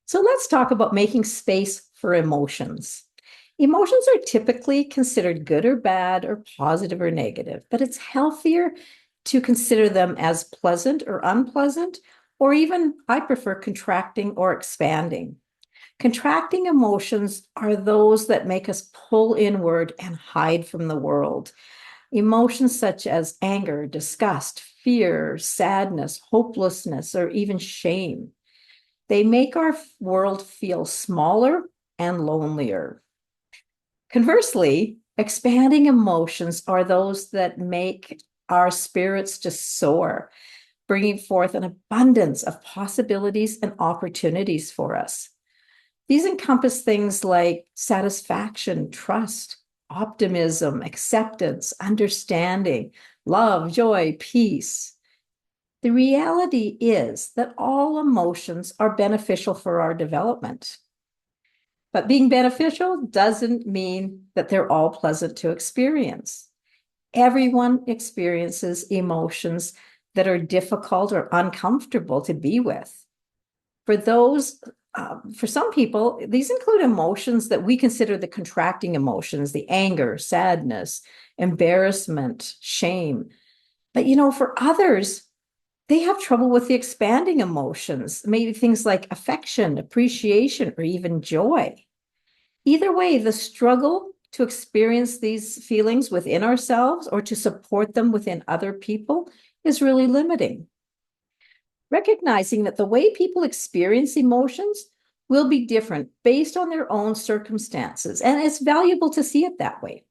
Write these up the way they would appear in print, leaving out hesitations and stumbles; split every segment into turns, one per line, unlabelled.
So let's talk about making space for emotions. Emotions are typically considered good or bad or positive or negative, but it's healthier to consider them as pleasant or unpleasant, or even, I prefer, contracting or expanding. Contracting emotions are those that make us pull inward and hide from the world. Emotions such as anger, disgust, fear, sadness, hopelessness, or even shame. They make our world feel smaller and lonelier. Conversely, expanding emotions are those that make our spirits just soar, bringing forth an abundance of possibilities and opportunities for us. These encompass things like satisfaction, trust, optimism, acceptance, understanding, love, joy, peace. The reality is that all emotions are beneficial for our development. But being beneficial doesn't mean that they're all pleasant to experience. Everyone experiences emotions that are difficult or uncomfortable to be with. For those, for some people, these include emotions that we consider the contracting emotions, the anger, sadness, embarrassment, shame. But for others, they have trouble with the expanding emotions, maybe things like affection, appreciation, or even joy. Either way, the struggle to experience these feelings within ourselves or to support them within other people is really limiting. Recognizing that the way people experience emotions will be different based on their own circumstances, and it's valuable to see it that way.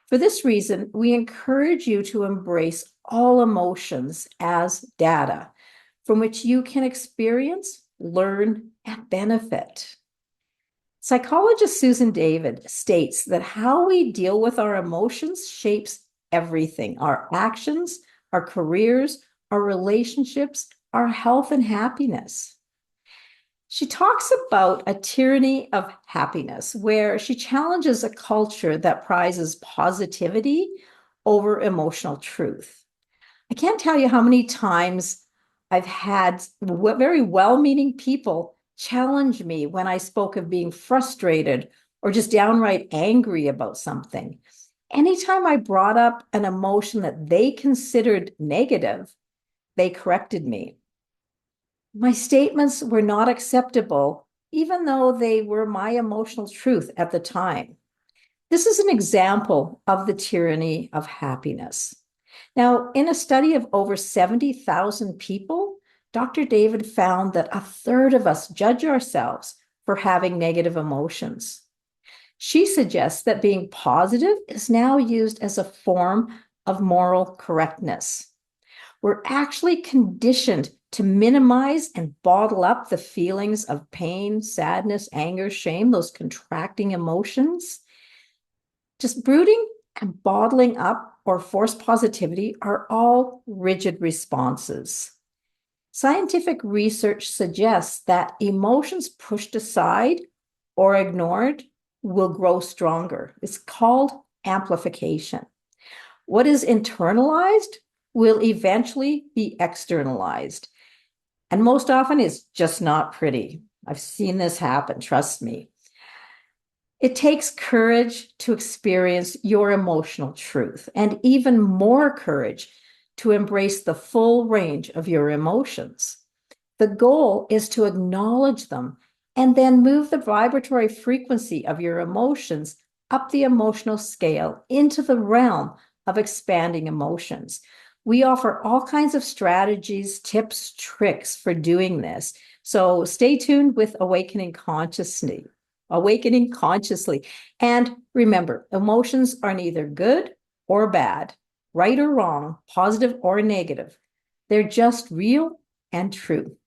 For this reason, we encourage you to embrace all emotions as data from which you can experience, learn, and benefit. Psychologist Susan David states that how we deal with our emotions shapes everything: our actions, our careers, our relationships, our health and happiness. She talks about a tyranny of happiness, where she challenges a culture that prizes positivity over emotional truth. I can't tell you how many times I've had very well-meaning people challenge me when I spoke of being frustrated or just downright angry about something. Anytime I brought up an emotion that they considered negative, they corrected me. My statements were not acceptable, even though they were my emotional truth at the time. This is an example of the tyranny of happiness. Now, in a study of over 70,000 people, Dr. David found that a third of us judge ourselves for having negative emotions. She suggests that being positive is now used as a form of moral correctness. We're actually conditioned to minimize and bottle up the feelings of pain, sadness, anger, shame, those contracting emotions. Just brooding and bottling up or forced positivity are all rigid responses. Scientific research suggests that emotions pushed aside or ignored will grow stronger. It's called amplification. What is internalized will eventually be externalized. And most often it's just not pretty. I've seen this happen, trust me. It takes courage to experience your emotional truth, and even more courage to embrace the full range of your emotions. The goal is to acknowledge them and then move the vibratory frequency of your emotions up the emotional scale into the realm of expanding emotions. We offer all kinds of strategies, tips, tricks for doing this. So stay tuned with Awakening Consciously. Awakening Consciously. And remember, emotions are neither good or bad, right or wrong, positive or negative. They're just real and true.